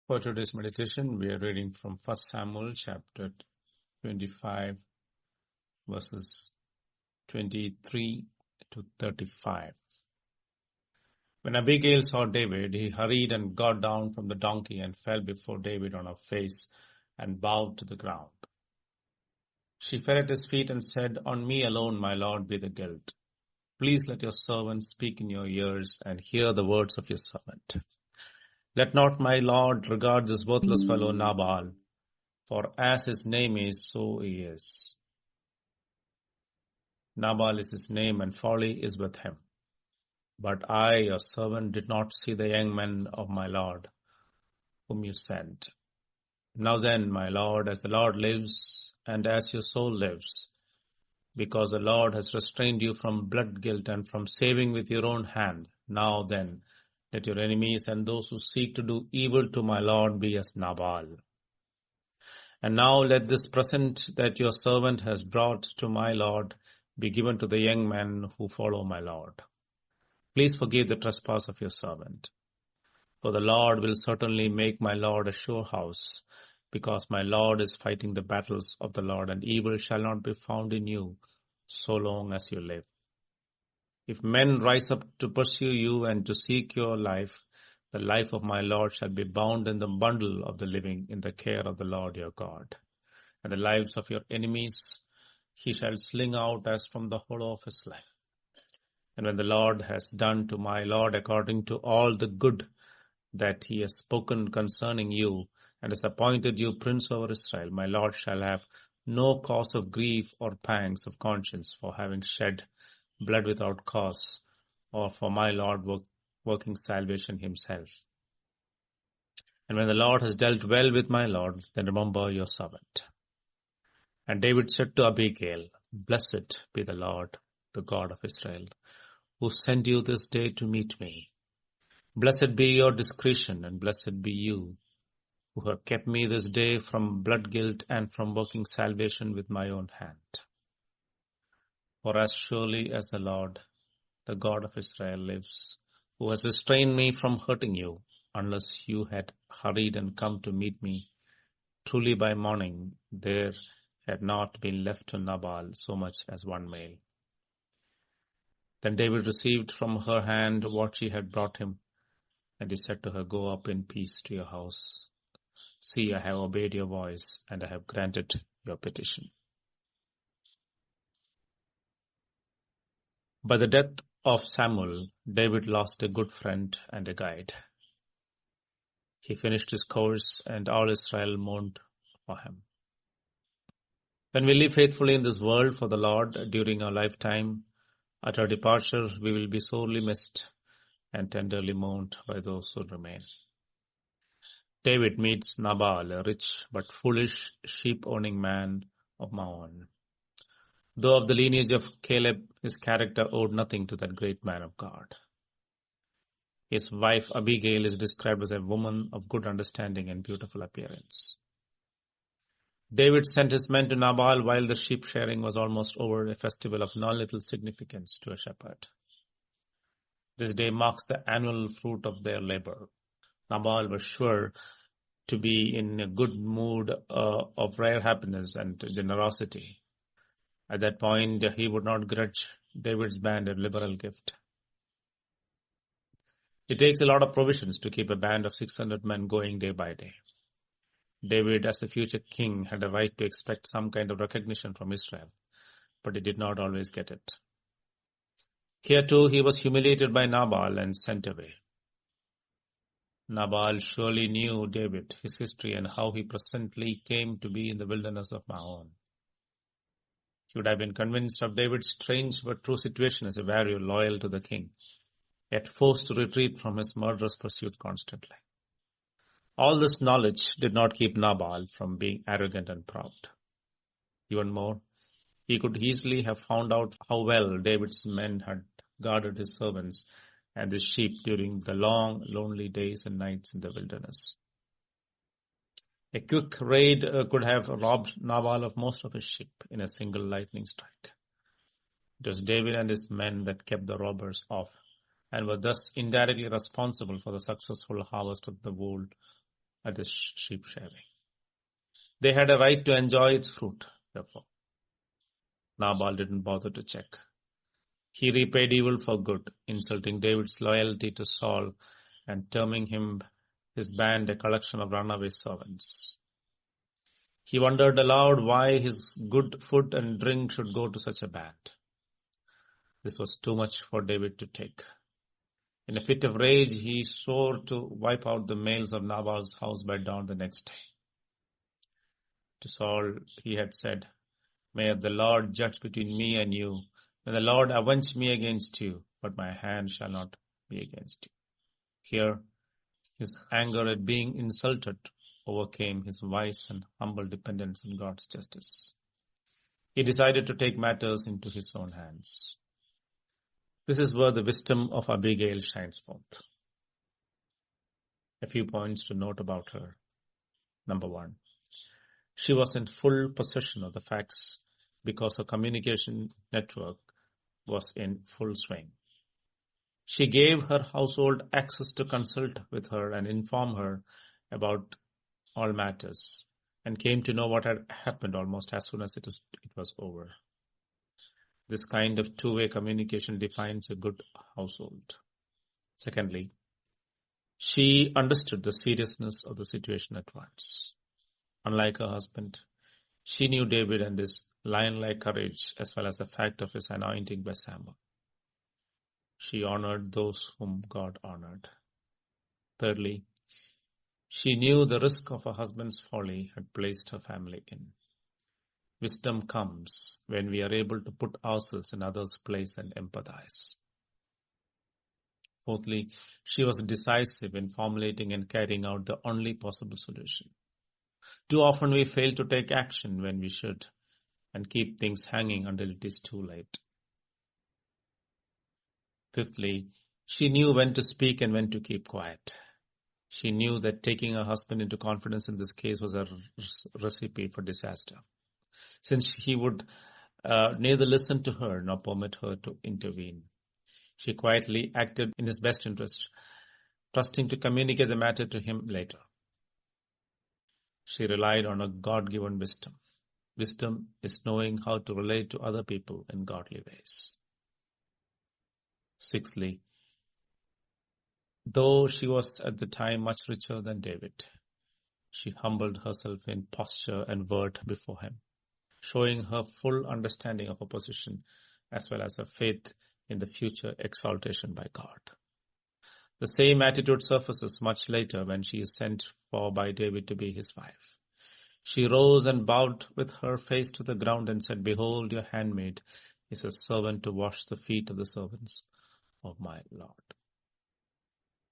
For today's meditation, we are reading from 1 Samuel chapter 25, verses 23 to 35. When Abigail saw David, he hurried and got down from the donkey and fell before David on her face and bowed to the ground. She fell at his feet and said, "On me alone, my Lord, be the guilt. Please let your servant speak in your ears and hear the words of your servant. Let not my Lord regard this worthless fellow Nabal, for as his name is, so he is. Nabal is his name, and folly is with him. But I, your servant, did not see the young man of my Lord, whom you sent. Now then, my Lord, as the Lord lives, and as your soul lives, because the Lord has restrained you from blood guilt and from saving with your own hand, now then, let your enemies and those who seek to do evil to my Lord be as Nabal. And now let this present that your servant has brought to my Lord be given to the young men who follow my Lord. Please forgive the trespass of your servant. For the Lord will certainly make my Lord a sure house, because my Lord is fighting the battles of the Lord, and evil shall not be found in you so long as you live. If men rise up to pursue you and to seek your life, the life of my Lord shall be bound in the bundle of the living in the care of the Lord your God. And the lives of your enemies he shall sling out as from the hollow of his life. And when the Lord has done to my Lord according to all the good that he has spoken concerning you, and has appointed you prince over Israel, my Lord shall have no cause of grief or pangs of conscience for having shed blood without cause, or for my Lord working salvation himself. And when the Lord has dealt well with my Lord, then remember your servant." And David said to Abigail, "Blessed be the Lord, the God of Israel, who sent you this day to meet me. Blessed be your discretion, and blessed be you, who have kept me this day from blood guilt and from working salvation with my own hand. For as surely as the Lord, the God of Israel lives, who has restrained me from hurting you, unless you had hurried and come to meet me, truly by morning there had not been left to Nabal so much as one male." Then David received from her hand what she had brought him, and he said to her, "Go up in peace to your house. See, I have obeyed your voice, and I have granted your petition." By the death of Samuel, David lost a good friend and a guide. He finished his course, and all Israel mourned for him. When we live faithfully in this world for the Lord during our lifetime, at our departure we will be sorely missed and tenderly mourned by those who remain. David meets Nabal, a rich but foolish sheep-owning man of Maon. Though of the lineage of Caleb, his character owed nothing to that great man of God. His wife Abigail is described as a woman of good understanding and beautiful appearance. David sent his men to Nabal while the sheep shearing was almost over, a festival of no little significance to a shepherd. This day marks the annual fruit of their labor. Nabal was sure to be in a good mood of rare happiness and generosity. At that point, he would not grudge David's band a liberal gift. It takes a lot of provisions to keep a band of 600 men going day by day. David, as a future king, had a right to expect some kind of recognition from Israel, but he did not always get it. Here too, he was humiliated by Nabal and sent away. Nabal surely knew David, his history, and how he presently came to be in the wilderness of Maon. He would have been convinced of David's strange but true situation as a warrior loyal to the king, yet forced to retreat from his murderous pursuit constantly. All this knowledge did not keep Nabal from being arrogant and proud. Even more, he could easily have found out how well David's men had guarded his servants and his sheep during the long, lonely days and nights in the wilderness. A quick raid could have robbed Nabal of most of his sheep in a single lightning strike. It was David and his men that kept the robbers off, and were thus indirectly responsible for the successful harvest of the wool at the sheep shearing. They had a right to enjoy its fruit, therefore. Nabal didn't bother to check. He repaid evil for good, insulting David's loyalty to Saul and terming his band a collection of runaway servants. He wondered aloud why his good food and drink should go to such a band. This was too much for David to take. In a fit of rage, he swore to wipe out the males of Nabal's house by dawn the next day. To Saul he had said, "May the Lord judge between me and you. May the Lord avenge me against you, but my hand shall not be against you." Here, his anger at being insulted overcame his wise and humble dependence on God's justice. He decided to take matters into his own hands. This is where the wisdom of Abigail shines forth. A few points to note about her. Number one, she was in full possession of the facts because her communication network was in full swing. She gave her household access to consult with her and inform her about all matters, and came to know what had happened almost as soon as it was over. This kind of two-way communication defines a good household. Secondly, she understood the seriousness of the situation at once. Unlike her husband, she knew David and his lion-like courage as well as the fact of his anointing by Samuel. She honored those whom God honored. Thirdly, she knew the risk of her husband's folly had placed her family in. Wisdom comes when we are able to put ourselves in others' place and empathize. Fourthly, she was decisive in formulating and carrying out the only possible solution. Too often we fail to take action when we should and keep things hanging until it is too late. Fifthly, she knew when to speak and when to keep quiet. She knew that taking her husband into confidence in this case was a recipe for disaster, since he would neither listen to her nor permit her to intervene. She quietly acted in his best interest, trusting to communicate the matter to him later. She relied on a God-given wisdom. Wisdom is knowing how to relate to other people in godly ways. Sixthly, though she was at the time much richer than David, she humbled herself in posture and word before him, showing her full understanding of her position as well as her faith in the future exaltation by God. The same attitude surfaces much later when she is sent for by David to be his wife. She rose and bowed with her face to the ground and said, "Behold, your handmaid is a servant to wash the feet of the servants of my Lord."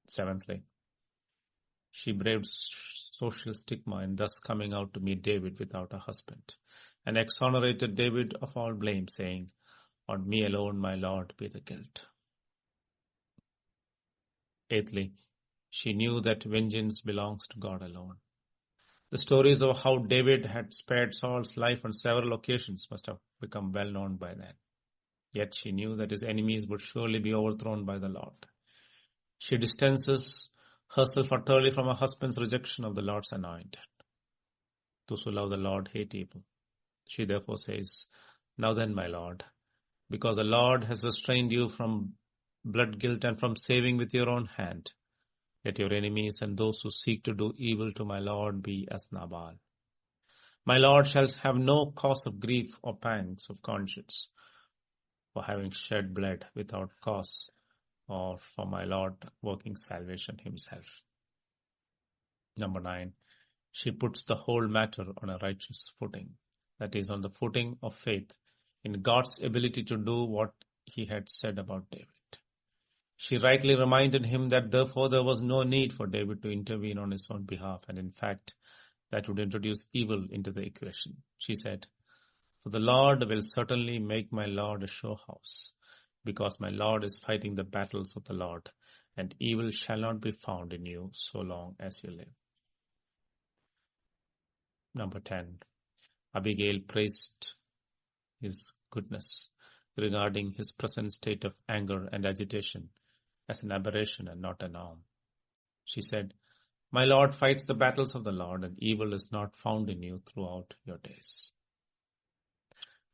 Seventhly, she braved social stigma in thus coming out to meet David without a husband, and exonerated David of all blame, saying, "On me alone, my Lord, be the guilt." Eighthly, she knew that vengeance belongs to God alone. The stories of how David had spared Saul's life on several occasions must have become well known by then. Yet she knew that his enemies would surely be overthrown by the Lord. She distances herself utterly from her husband's rejection of the Lord's anointed. Those who love the Lord hate evil. She therefore says, "Now then, my Lord, because the Lord has restrained you from blood guilt and from saving with your own hand, let your enemies and those who seek to do evil to my Lord be as Nabal. My Lord shall have no cause of grief or pangs of conscience for having shed blood without cause, or for my Lord working salvation himself." Number 9, she puts the whole matter on a righteous footing, that is, on the footing of faith in God's ability to do what he had said about David. She rightly reminded him that therefore there was no need for David to intervene on his own behalf, and in fact, that would introduce evil into the equation. She said, "For the Lord will certainly make my Lord a sure house, because my Lord is fighting the battles of the Lord, and evil shall not be found in you so long as you live." Number 10, Abigail praised his goodness regarding his present state of anger and agitation as an aberration and not a norm. She said, My Lord fights the battles of the Lord, and evil is not found in you throughout your days.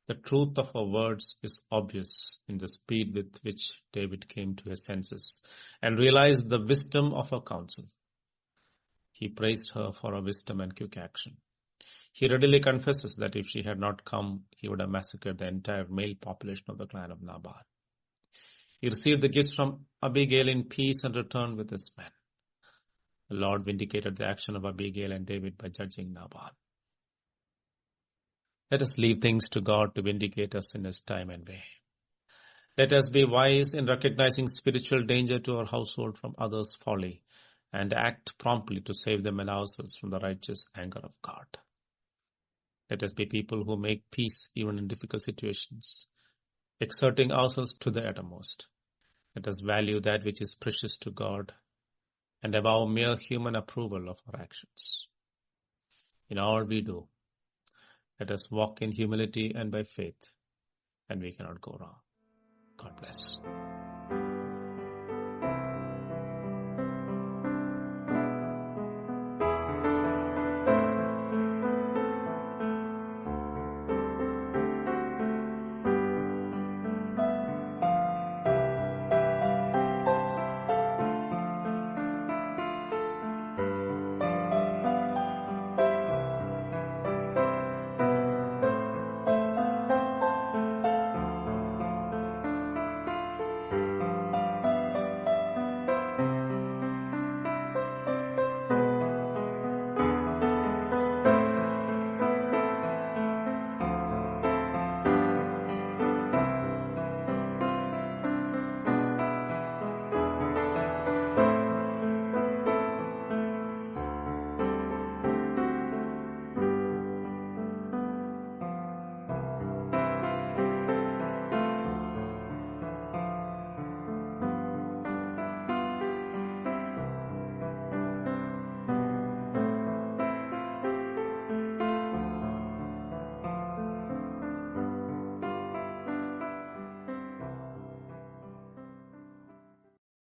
The truth of her words is obvious in the speed with which David came to his senses and realized the wisdom of her counsel. He praised her for her wisdom and quick action. He readily confesses that if she had not come, he would have massacred the entire male population of the clan of Nabal. He received the gifts from Abigail in peace and returned with his men. The Lord vindicated the action of Abigail and David by judging Nabal. Let us leave things to God to vindicate us in his time and way. Let us be wise in recognizing spiritual danger to our household from others' folly and act promptly to save them and ourselves from the righteous anger of God. Let us be people who make peace even in difficult situations, exerting ourselves to the uttermost. Let us value that which is precious to God and above mere human approval of our actions. In all we do, let us walk in humility and by faith, and we cannot go wrong. God bless.